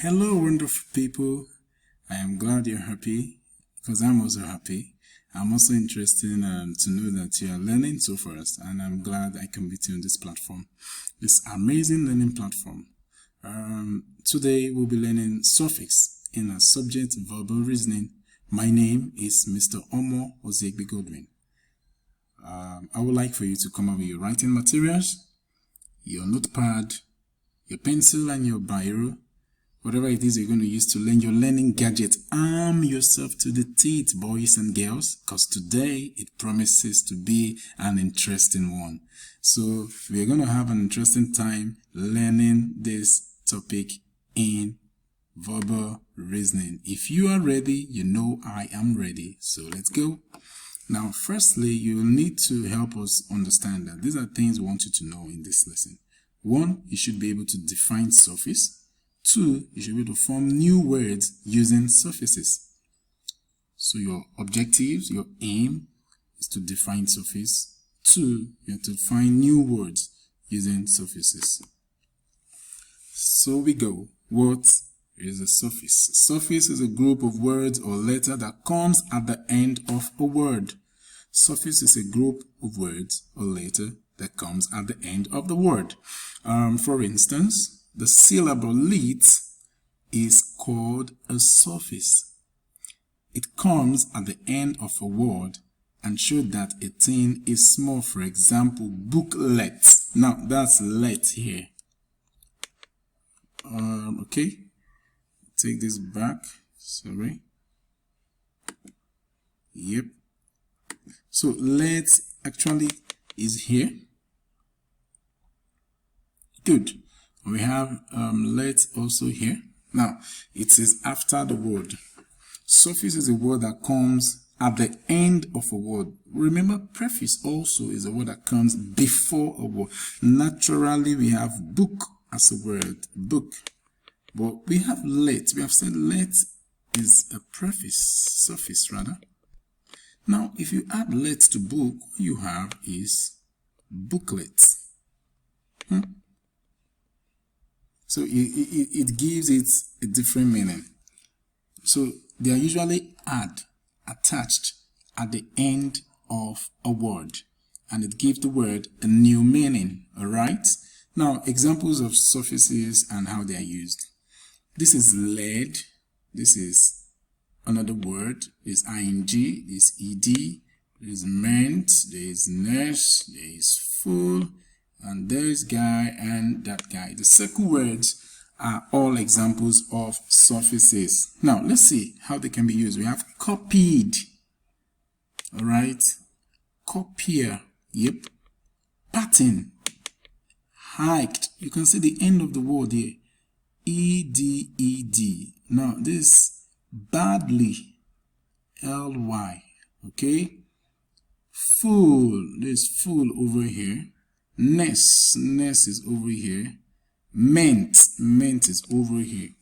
Hello, wonderful people. I am glad you're happy because I'm also happy. I'm also interested to know that you are learning so fast, and I'm glad I can meet you on this platform, this amazing learning platform. Today we'll be learning suffix in a subject verbal reasoning. My name is Mr. Omo Ozegbe Godwin. I would like for you to come up with your writing materials, your notepad, your pencil, and your biro. Whatever it is you're going to use to learn your learning gadget. Arm yourself to the teeth, boys and girls, because today it promises to be an interesting one. So we're going to have an interesting time learning this topic in verbal reasoning. If you are ready, you know I am ready. So let's go. Now, firstly, you will need to help us understand that these are things we want you to know in this lesson. 1, you should be able to define suffix. 2, you should be able to form new words using suffixes. So your objectives, your aim is to define suffix. 2, you have to find new words using suffixes. So we go. What is a suffix? Suffix is a group of words or letter that comes at the end of a word. Suffix is a group of words or letter that comes at the end of the word. For instance, the syllable lit is called a suffix. It comes at the end of a word and shows that a thing is small. For example, booklet. Now that's let here. Okay. Take this back. Sorry. Yep. So let actually is here. Good. We have let also here. Now, it is after the word. Suffix is a word that comes at the end of a word. Remember, prefix also is a word that comes before a word. Naturally, we have book as a word, book. But we have let. We have said let is a prefix, suffix rather. Now, if you add let to book, what you have is booklet. So it gives it a different meaning. So they are usually attached at the end of a word, and it gives the word a new meaning. All right. Now, examples of suffixes and how they are used. This is led. This is another word. There's ing. There's ed. There's meant. There's nurse. There is full. And there's guy and that guy. The circle words are all examples of suffixes. Now, let's see how they can be used. We have copied. All right. Copier. Yep. Pattern. Hiked. You can see the end of the word here. E-D-E-D. Now, this badly. L-Y. Okay. Full. There's full over here. Ness is over here. Meant is over here.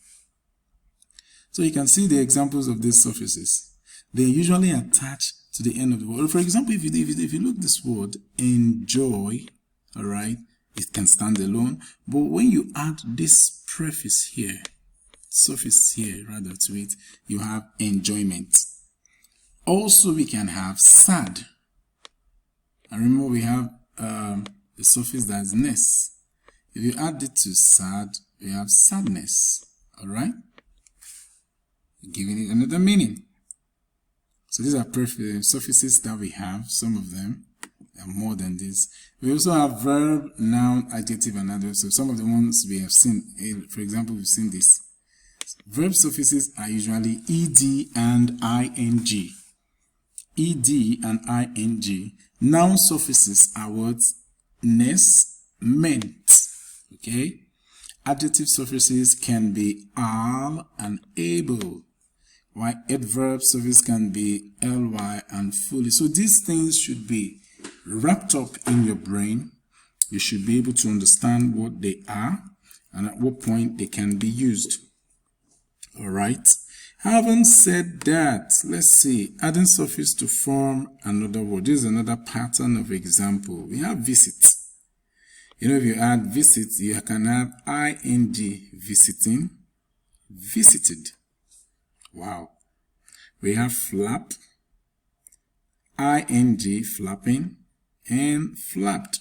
So you can see the examples of these suffixes. They usually attach to the end of the word. For example, if you look this word, enjoy, all right, it can stand alone. But when you add this prefix here, suffix here rather to it, you have enjoyment. Also, we can have sad. And remember, we have the suffix that is ness. If you add it to sad, we have sadness. All right, giving it another meaning. So these are suffixes that we have. Some of them are more than this. We also have verb, noun, adjective, and adverb. So some of the ones we have seen, for example, we've seen this. Verb suffixes are usually ed and ing. Ed and ing. Noun suffixes are words ness, meant. Okay. Adjective suffixes can be al and able, while adverb suffix can be ly and fully. So these things should be wrapped up in your brain. You should be able to understand what they are and at what point they can be used. All right. Having said that, let's see, adding suffix to form another word. This is another pattern of example. We have visit. You know, if you add visit, you can have ing, visiting, visited. Wow. We have flap, ing, flapping, and flapped.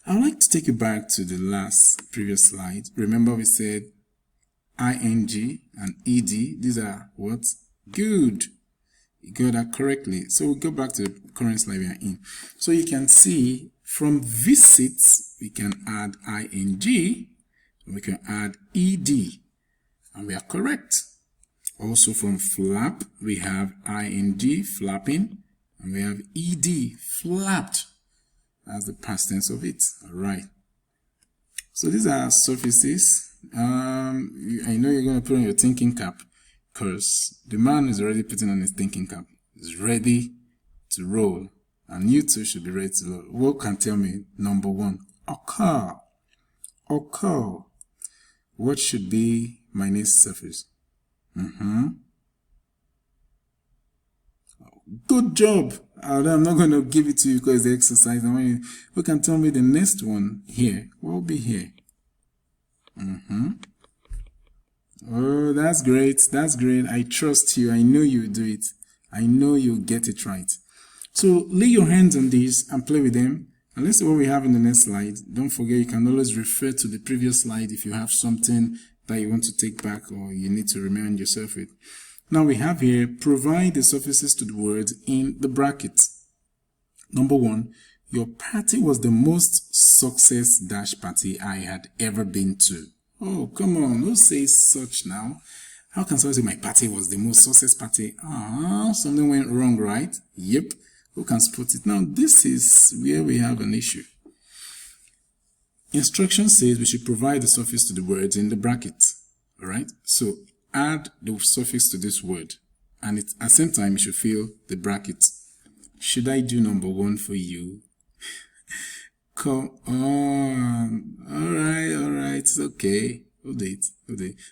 I'd like to take you back to the previous slide. Remember we said ing and ed. These are what? Good. You got that correctly. So we'll go back to the current slide we are in. So you can see from visits, we can add ing, we can add ed, and we are correct. Also from flap, we have ing, flapping, and we have ed, flapped. That's the past tense of it. All right. So these are suffixes. I know you're going to put on your thinking cap, because the man is already putting on his thinking cap. He's ready to roll. And you too should be ready to roll. What can tell me? Number one, occur. Occur. What should be my next suffix? Good job. I'm not going to give it to you because the exercise. Who can tell me the next one here? What will be here? Oh, that's great. That's great. I trust you. I know you'll do it. I know you'll get it right. So lay your hands on these and play with them. And let's see what we have in the next slide. Don't forget, you can always refer to the previous slide if you have something that you want to take back or you need to remind yourself with. Now we have here, provide the suffixes to the words in the brackets. Number one, your party was the most success dash party I had ever been to. Oh, come on, who says such now? How can someone say my party was the most success party? Something went wrong, right? Yep. Who can spot it? Now, this is where we have an issue. Instruction says we should provide the suffix to the words in the brackets. All right? So, add the suffix to this word. And at the same time, you should fill the brackets. Should I do number one for you? Come on. All right. It's okay. Hold it.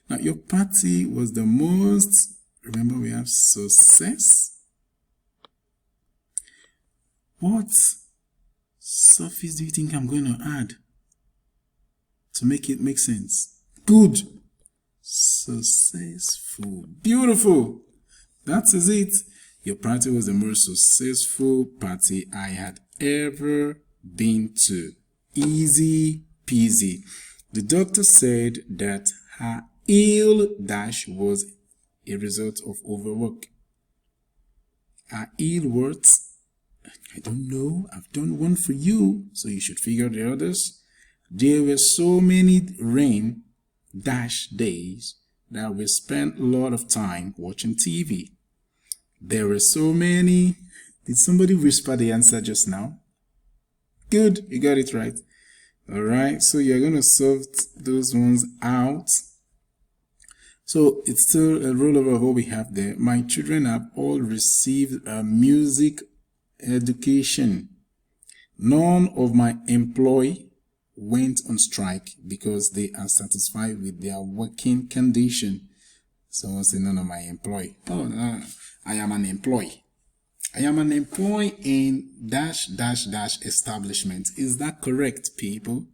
Now, your party was the most, remember we have success. What suffix do you think I'm going to add to make it make sense? Good. Successful. Beautiful. That is it. Your party was the most successful party I had ever been to. Easy peasy. The doctor said that her ill dash was a result of overwork. Her ill words, I don't know. I've done one for you, so you should figure the others. There were so many rain dash days that we spent a lot of time watching TV. There were so many. Did somebody whisper the answer just now? Good, you got it right. All right, so you're going to sort those ones out. So it's still a rollover of what we have there. My children have all received a music education. None of my employees went on strike because they are satisfied with their working condition. Someone say none of my employee. Oh, no, I am an employee. I am an employee in dash establishment. Is that correct, people?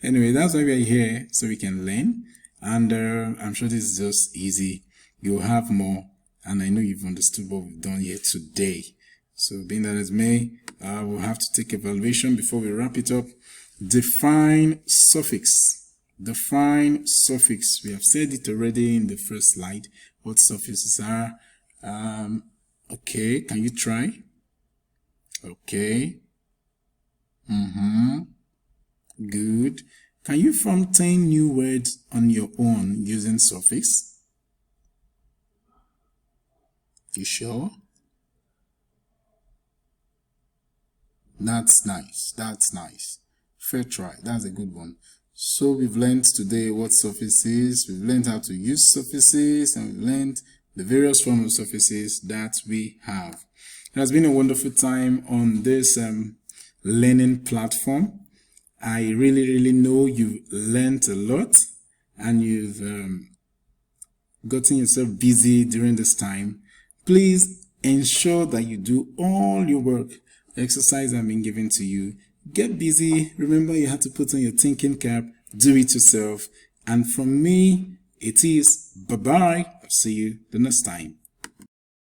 Anyway, that's why we are here, so we can learn. And I'm sure this is just easy. You'll have more. And I know you've understood what we've done here today. So being that as may, we'll have to take evaluation before we wrap it up. Define suffix. Define suffix. We have said it already in the first slide, what suffixes are. Okay, can you try? Okay. Good. Can you form 10 new words on your own using suffix? You sure? That's nice. That's nice. Fair try. That's a good one. So we've learned today what suffix is. We've learned how to use suffixes, and we've learned the various forms of suffixes that we have. It has been a wonderful time on this learning platform. I really know you've learned a lot, and you've gotten yourself busy during this time. Please ensure that you do all your work. Exercise have been given to you. Get busy. Remember, you have to put on your thinking cap. Do it yourself. And from me, It is bye-bye. I'll see you the next time.